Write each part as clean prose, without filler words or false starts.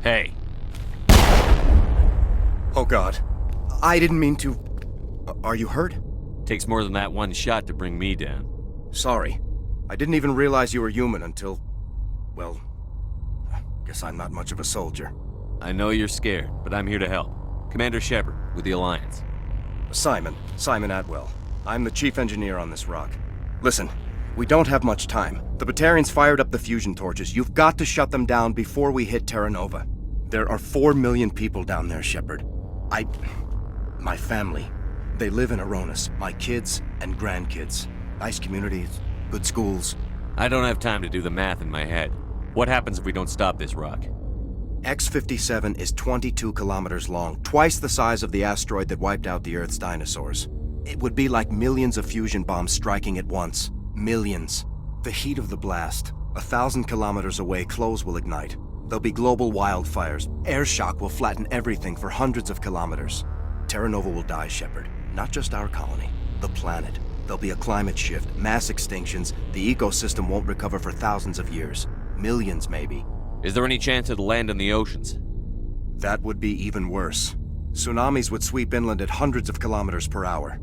Hey. Oh God. I didn't mean to... Are you hurt? Takes more than that one shot to bring me down. Sorry. I didn't even realize you were human until... Well... Guess I'm not much of a soldier. I know you're scared, but I'm here to help. Commander Shepard, with the Alliance. Simon Atwell. I'm the chief engineer on this rock. Listen, we don't have much time. The Batarians fired up the fusion torches. You've got to shut them down before we hit Terra Nova. There are 4 million people down there, Shepard. My family. They live in Aronis. My kids and grandkids. Nice communities, good schools. I don't have time to do the math in my head. What happens if we don't stop this rock? X57 is 22 kilometers long, twice the size of the asteroid that wiped out the Earth's dinosaurs. It would be like millions of fusion bombs striking at once. Millions. The heat of the blast. 1,000 kilometers away, clothes will ignite. There'll be global wildfires. Air shock will flatten everything for hundreds of kilometers. Terra Nova will die, Shepard. Not just our colony. The planet. There'll be a climate shift, mass extinctions. The ecosystem won't recover for thousands of years. Millions, maybe. Is there any chance it'll land in the oceans? That would be even worse. Tsunamis would sweep inland at hundreds of kilometers per hour.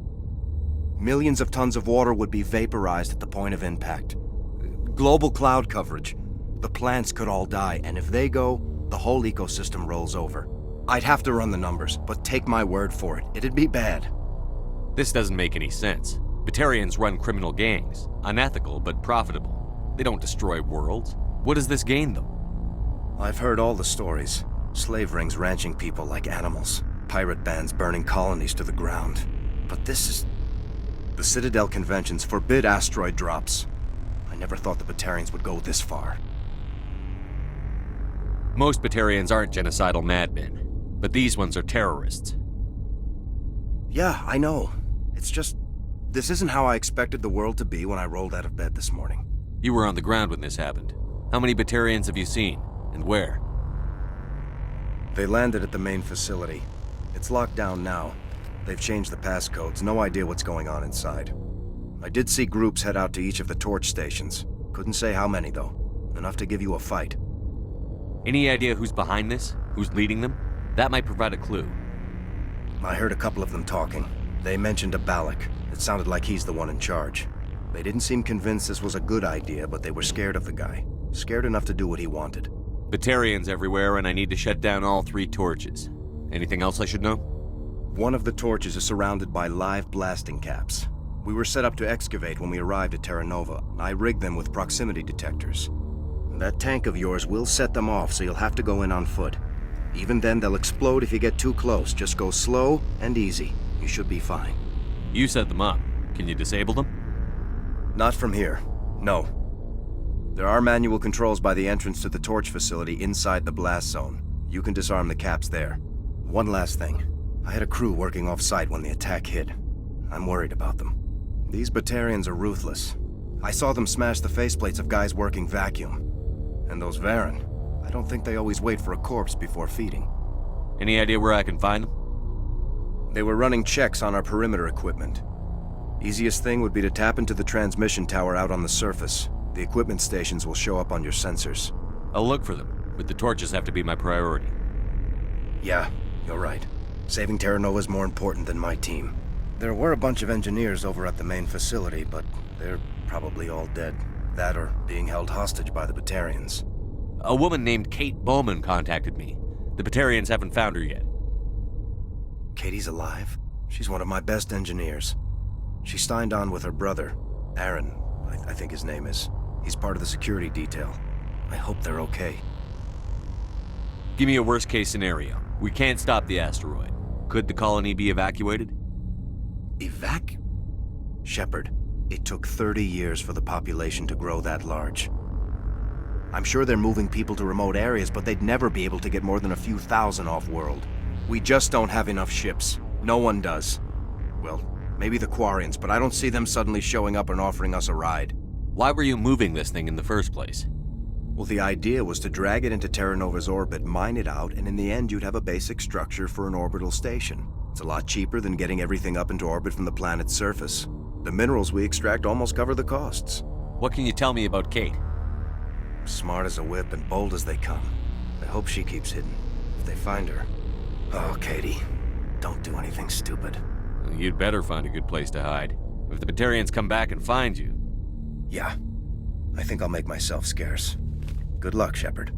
Millions of tons of water would be vaporized at the point of impact. Global cloud coverage. The plants could all die, and if they go, the whole ecosystem rolls over. I'd have to run the numbers, but take my word for it, it'd be bad. This doesn't make any sense. Batarians run criminal gangs. Unethical, but profitable. They don't destroy worlds. What does this gain them? I've heard all the stories. Slave rings ranching people like animals. Pirate bands burning colonies to the ground. But this is... The Citadel conventions forbid asteroid drops. I never thought the Batarians would go this far. Most Batarians aren't genocidal madmen, but these ones are terrorists. Yeah, I know. It's just... This isn't how I expected the world to be when I rolled out of bed this morning. You were on the ground when this happened. How many Batarians have you seen? And where? They landed at the main facility. It's locked down now. They've changed the passcodes, no idea what's going on inside. I did see groups head out to each of the torch stations. Couldn't say how many, though. Enough to give you a fight. Any idea who's behind this? Who's leading them? That might provide a clue. I heard a couple of them talking. They mentioned a Balak. It sounded like he's the one in charge. They didn't seem convinced this was a good idea, but they were scared of the guy. Scared enough to do what he wanted. Batarians everywhere, and I need to shut down all 3 torches. Anything else I should know? One of the torches is surrounded by live blasting caps. We were set up to excavate when we arrived at Terra Nova. I rigged them with proximity detectors. That tank of yours will set them off, so you'll have to go in on foot. Even then, they'll explode if you get too close. Just go slow and easy. You should be fine. You set them up. Can you disable them? Not from here. No. There are manual controls by the entrance to the torch facility inside the blast zone. You can disarm the caps there. One last thing. I had a crew working off-site when the attack hit. I'm worried about them. These Batarians are ruthless. I saw them smash the faceplates of guys working vacuum. And those Varen, I don't think they always wait for a corpse before feeding. Any idea where I can find them? They were running checks on our perimeter equipment. Easiest thing would be to tap into the transmission tower out on the surface. The equipment stations will show up on your sensors. I'll look for them, but the torches have to be my priority. Yeah, you're right. Saving Terra Nova is more important than my team. There were a bunch of engineers over at the main facility, but they're probably all dead. That or being held hostage by the Batarians. A woman named Kate Bowman contacted me. The Batarians haven't found her yet. Katie's alive? She's one of my best engineers. She signed on with her brother, Aaron, I think his name is. He's part of the security detail. I hope they're okay. Give me a worst-case scenario. We can't stop the asteroid. Could the colony be evacuated? Shepard, it took 30 years for the population to grow that large. I'm sure they're moving people to remote areas, but they'd never be able to get more than a few thousand off-world. We just don't have enough ships. No one does. Well, maybe the Quarians, but I don't see them suddenly showing up and offering us a ride. Why were you moving this thing in the first place? Well, the idea was to drag it into Terra Nova's orbit, mine it out, and in the end you'd have a basic structure for an orbital station. It's a lot cheaper than getting everything up into orbit from the planet's surface. The minerals we extract almost cover the costs. What can you tell me about Kate? Smart as a whip and bold as they come. I hope she keeps hidden. If they find her... Oh, Katie. Don't do anything stupid. You'd better find a good place to hide. If the Batarians come back and find you... Yeah. I think I'll make myself scarce. Good luck, Shepard.